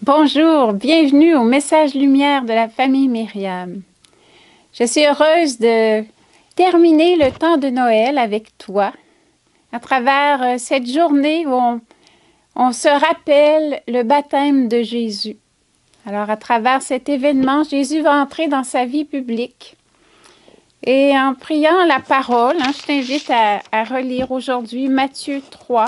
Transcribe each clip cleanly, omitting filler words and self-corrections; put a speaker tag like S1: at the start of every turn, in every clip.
S1: Bonjour, bienvenue au message lumière de la famille Myriam. Je suis heureuse de terminer le temps de Noël avec toi à travers cette journée où on se rappelle le baptême de Jésus. Alors, à travers cet événement, Jésus va entrer dans sa vie publique. Et en priant la parole, je t'invite à relire aujourd'hui Matthieu 3,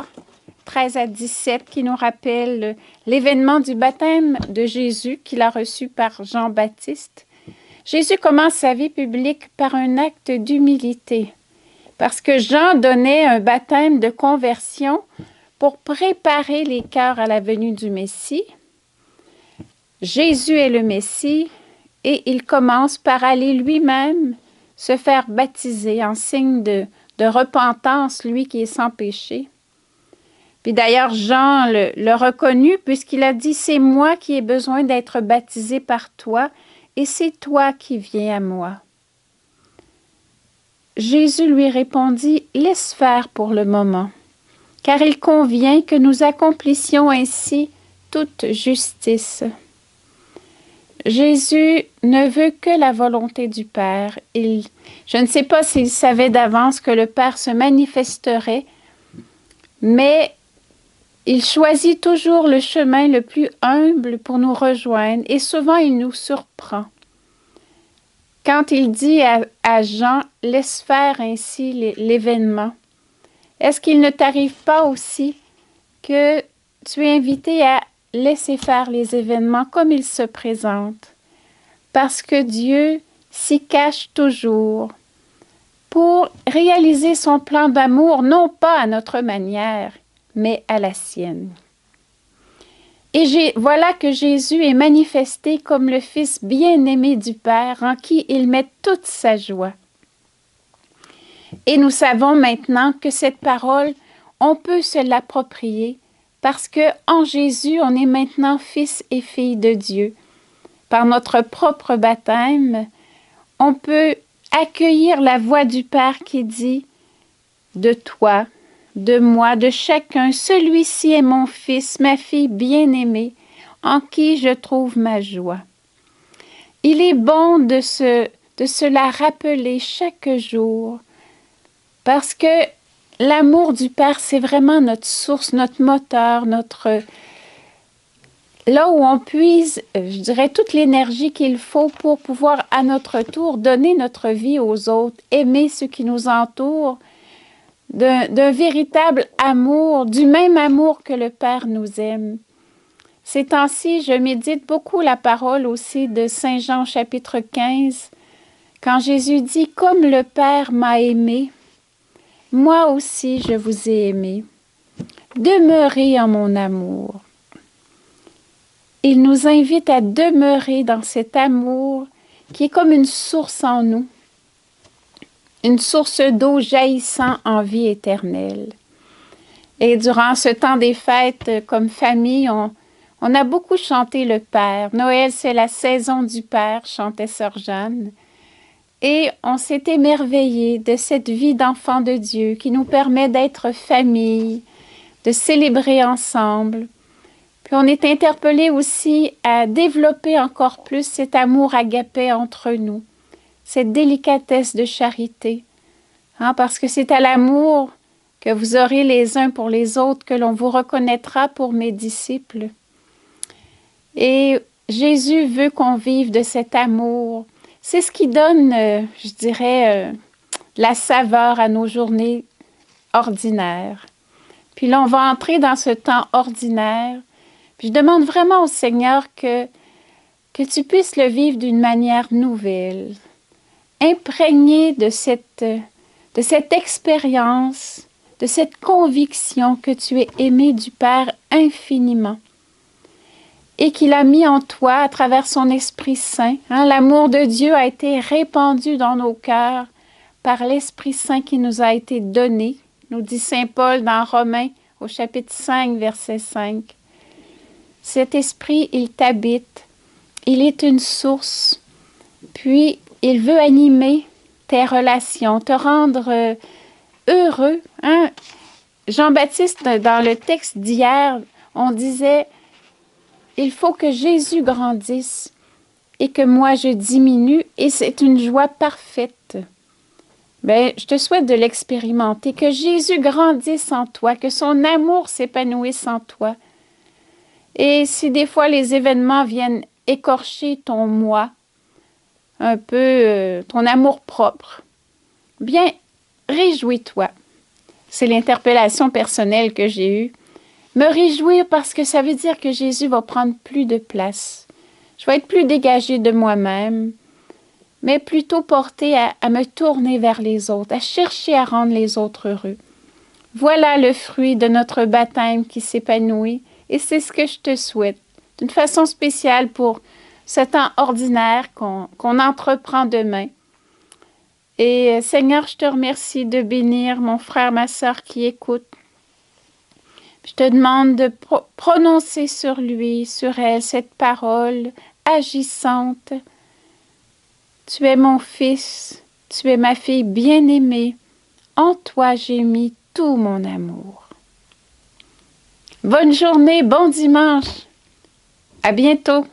S1: 13 à 17, qui nous rappelle l'événement du baptême de Jésus qu'il a reçu par Jean-Baptiste. Jésus commence sa vie publique par un acte d'humilité, parce que Jean donnait un baptême de conversion pour préparer les cœurs à la venue du Messie. Jésus est le Messie et il commence par aller lui-même se faire baptiser en signe de repentance, lui qui est sans péché. Puis d'ailleurs, Jean le reconnut puisqu'il a dit « C'est moi qui ai besoin d'être baptisé par toi et c'est toi qui viens à moi. » Jésus lui répondit « Laisse faire pour le moment, car il convient que nous accomplissions ainsi toute justice. » Jésus ne veut que la volonté du Père. Je ne sais pas s'il savait d'avance que le Père se manifesterait, mais il choisit toujours le chemin le plus humble pour nous rejoindre et souvent il nous surprend. Quand il dit à Jean « Laisse faire ainsi l'événement », est-ce qu'il ne t'arrive pas aussi que tu es invité à laisser faire les événements comme ils se présentent? Parce que Dieu s'y cache toujours pour réaliser son plan d'amour, non pas à notre manière, mais à la sienne. Et voilà que Jésus est manifesté comme le Fils bien-aimé du Père, en qui il met toute sa joie. Et nous savons maintenant que cette parole, on peut se l'approprier parce que en Jésus, on est maintenant fils et filles de Dieu. Par notre propre baptême, on peut accueillir la voix du Père qui dit « De toi, de moi, de chacun, celui-ci est mon fils, ma fille bien-aimée, en qui je trouve ma joie. » Il est bon de se la rappeler chaque jour, parce que l'amour du Père, c'est vraiment notre source, notre moteur, là où on puise, je dirais, toute l'énergie qu'il faut pour pouvoir, à notre tour, donner notre vie aux autres, aimer ceux qui nous entourent, d'un véritable amour, du même amour que le Père nous aime. Ces temps-ci, je médite beaucoup la parole aussi de Saint Jean chapitre 15, quand Jésus dit « Comme le Père m'a aimé, moi aussi je vous ai aimé. Demeurez en mon amour. » Il nous invite à demeurer dans cet amour qui est comme une source en nous, une source d'eau jaillissant en vie éternelle. Et durant ce temps des fêtes, comme famille, on a beaucoup chanté le Père. Noël, c'est la saison du Père, chantait Sœur Jeanne. Et on s'est émerveillé de cette vie d'enfant de Dieu qui nous permet d'être famille, de célébrer ensemble. Puis on est interpellé aussi à développer encore plus cet amour agapé entre nous, cette délicatesse de charité, parce que c'est à l'amour que vous aurez les uns pour les autres que l'on vous reconnaîtra pour mes disciples. Et Jésus veut qu'on vive de cet amour. C'est ce qui donne, je dirais, la saveur à nos journées ordinaires. Puis là, on va entrer dans ce temps ordinaire. Puis je demande vraiment au Seigneur que tu puisses le vivre d'une manière nouvelle, imprégné de cette expérience, de cette conviction que tu es aimé du Père infiniment et qu'il a mis en toi à travers son Esprit Saint. L'amour de Dieu a été répandu dans nos cœurs par l'Esprit Saint qui nous a été donné, nous dit Saint Paul dans Romains au chapitre 5, verset 5. Cet esprit, il t'habite, il est une source, puis il veut animer tes relations, te rendre heureux. Jean-Baptiste, dans le texte d'hier, on disait il faut que Jésus grandisse et que moi je diminue, et c'est une joie parfaite. Ben, je te souhaite de l'expérimenter, que Jésus grandisse en toi, que son amour s'épanouisse en toi. Et si des fois les événements viennent écorcher ton moi, un peu ton amour propre, bien, réjouis-toi. C'est l'interpellation personnelle que j'ai eue. Me réjouir parce que ça veut dire que Jésus va prendre plus de place. Je vais être plus dégagée de moi-même, mais plutôt portée à me tourner vers les autres, à chercher à rendre les autres heureux. Voilà le fruit de notre baptême qui s'épanouit, et c'est ce que je te souhaite, d'une façon spéciale pour ce temps ordinaire qu'on entreprend demain. Et Seigneur, je te remercie de bénir mon frère, ma sœur qui écoute. Je te demande de prononcer sur lui, sur elle, cette parole agissante. Tu es mon fils, tu es ma fille bien-aimée. En toi, j'ai mis tout mon amour. Bonne journée, bon dimanche. À bientôt.